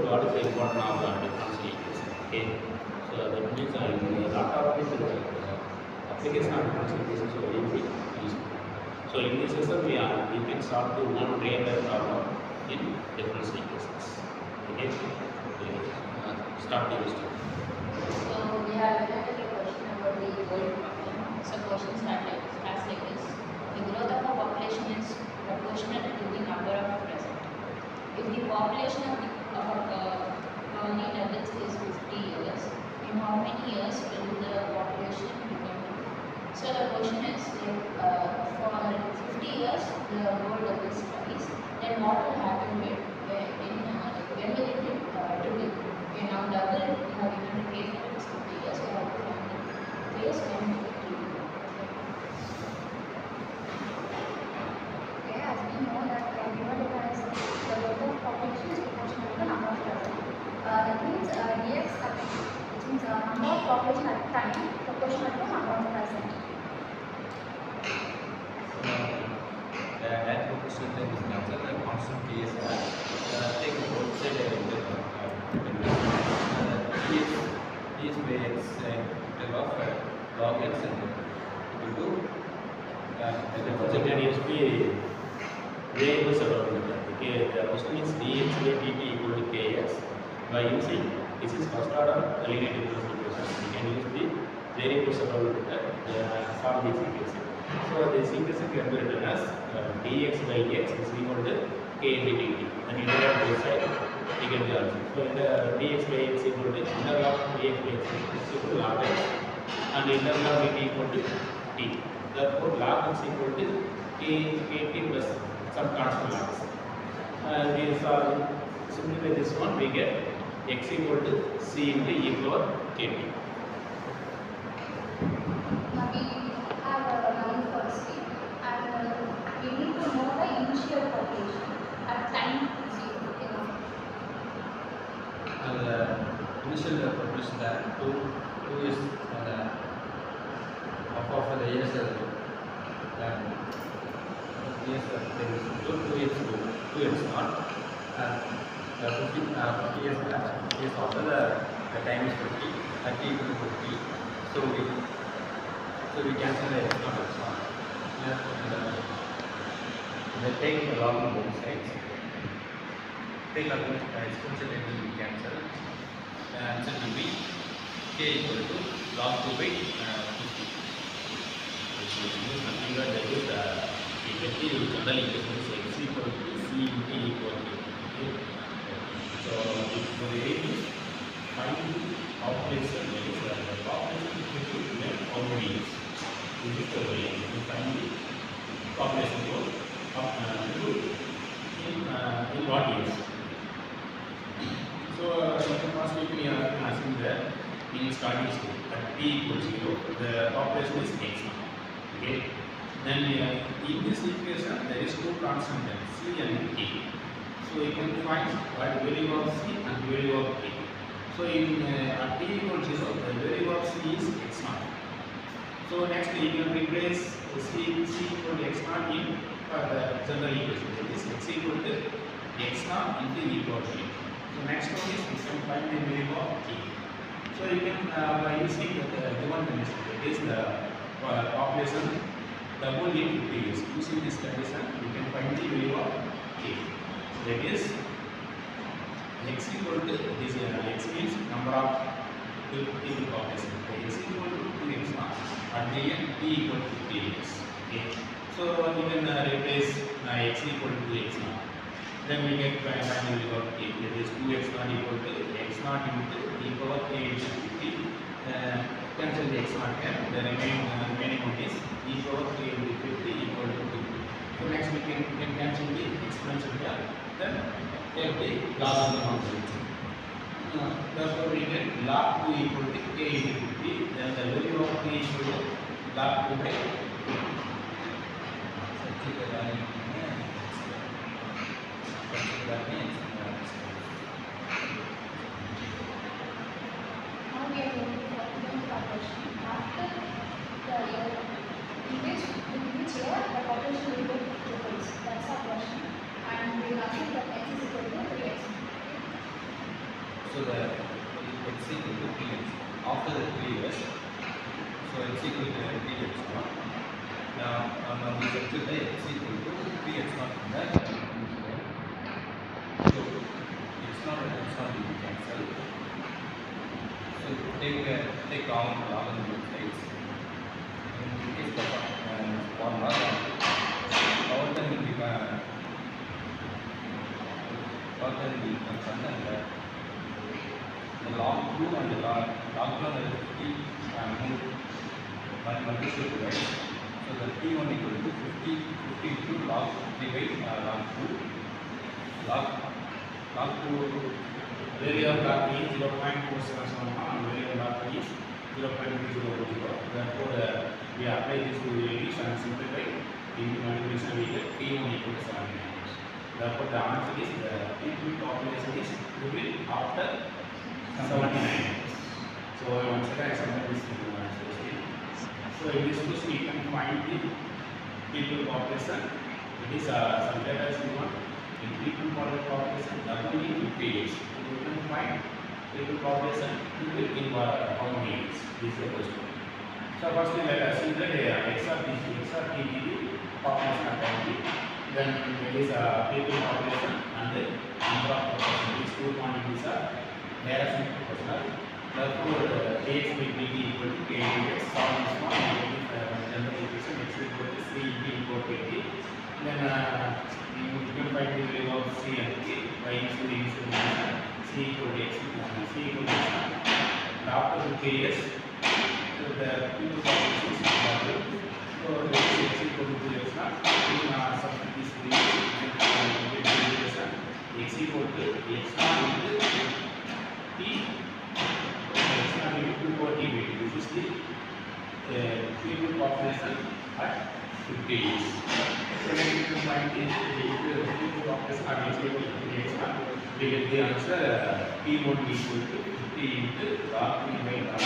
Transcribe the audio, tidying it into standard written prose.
what is the important of the differential equation. Okay, so that means a lot of application of differential equations are very useful. So in this lesson we can start to one real life problem in differential equations. Okay, start the question. So we have another question about the world problem. So question starts like this. The growth of a population is proportional to the number of present. If the population of a colony doubles is 50 years, in how many years will the population become? So the question is like for 50 years the world doubles twice. Then what will happen when will it be triple? Okay, now double we have given the case that it's 50 years. We have to find the case when it will be triple. Okay, as we know that given it as the growth of population is proportional to the number of present. That means dx which means number of population at time proportional to number of present. That proportional term is cancelled. The constant k is take both side is where x integral of log x and into So there needs to be variables around it. Okay, the question is dx by dt equal to kx. By using this is first order linear differential equation, we can use the variables around it solve this equation. So this equation can be written as dx by x is equal to k into dt. And integrate both sides, we can do also. So in the dx by x equal to integral of dx by x is equal to log x, and integral of dt equal to t. Therefore, log x equal to kt plus some constant log x. We solve simplify this one, we get x equal to c into e power kt. Now we have a noun first and we need to know the initial population at time 0. and the initial population that 2 is of the years years there is 2 is not and 50 years back is after the time is 50 30 equal to 50, so we cancel the numbers and take the log on both sides. Take log exponential and we cancel. The answer will be k equal to log 2 by 50. Nothing but that is effective general equation is x equal to c into e power kt. Okay. So if the aim is find the population, that is the population equal to how many years. This is the way to find the population growth in what years. So first we are asking that in starting state at t equals 0, the population is x. Okay. Then in this equation there is two constants c and k. So you can find what value of c and value of k. So in at t equals 0, the value of c is x naught. So next you can replace c equal to x naught in the general equation. That is x equal to x naught into e power k. So next one is we can find the value of k. So you can by using the given condition, that is the population double in 50 years. Using this condition, we can find the value of k. That is x equal to this x means number of people population. X equal to 2x naught. At the end, t equal to 50 years. Okay. So you can replace x equal to x naught. Then we get find the value of k. That is 2x naught equal to x naught into e power k into 50. Cancel the x naught here. The remaining one is e power k into 50 equal to 2. So next we can cancel the exponential here. Then take the log of the function. Therefore we get log 2 equal to k into 50. Then the value of k equal to log 2 by 50. Now we are going to calculate the population after the year in which year the population will go triples. That's our question, and we will assume that x is equal to 3x. So the x equal to 3x. After the 3 years, so x equal to 3x naught. Now we substitute the x equal to 3x naught in the so x naught and x naught will be cancelled. So take common log on both sides. In case the formula power then will be concerned and the log 2 and the log 2 and the 50 multiply right. So the T1 equal to 50 into log 3 by log 2. Log 2 value of log is 0.477 and value of log is 0.300. Therefore, we apply this to values and simplify into multiplication we get P1 equal to 79. Therefore, the answer is the people population is triple after 79. So once again I submit this into answer. So in this question you can find the people population. It is some data as you want. In people population, double in 50 years. You can find people population in how many years? This is the question. So firstly let us see that XRTD population activity. Then there is people population and the number of population. These two quantities are direct and proportional. Therefore, AX by BT equal to K into X. Solve this one. General equation X equal to C into equal to T. Then you can find the value of C and K by using the initial equation C equal to X C equal to X. After 50 years, the people population is double. So this is X equal to X naught. Substitute this equation X equal to X naught into T. X naught into 2 T. This is the people population at 50 years. So then you can find the people population at X equal to X naught. We get the answer P1 equal to 50 into log 3 by log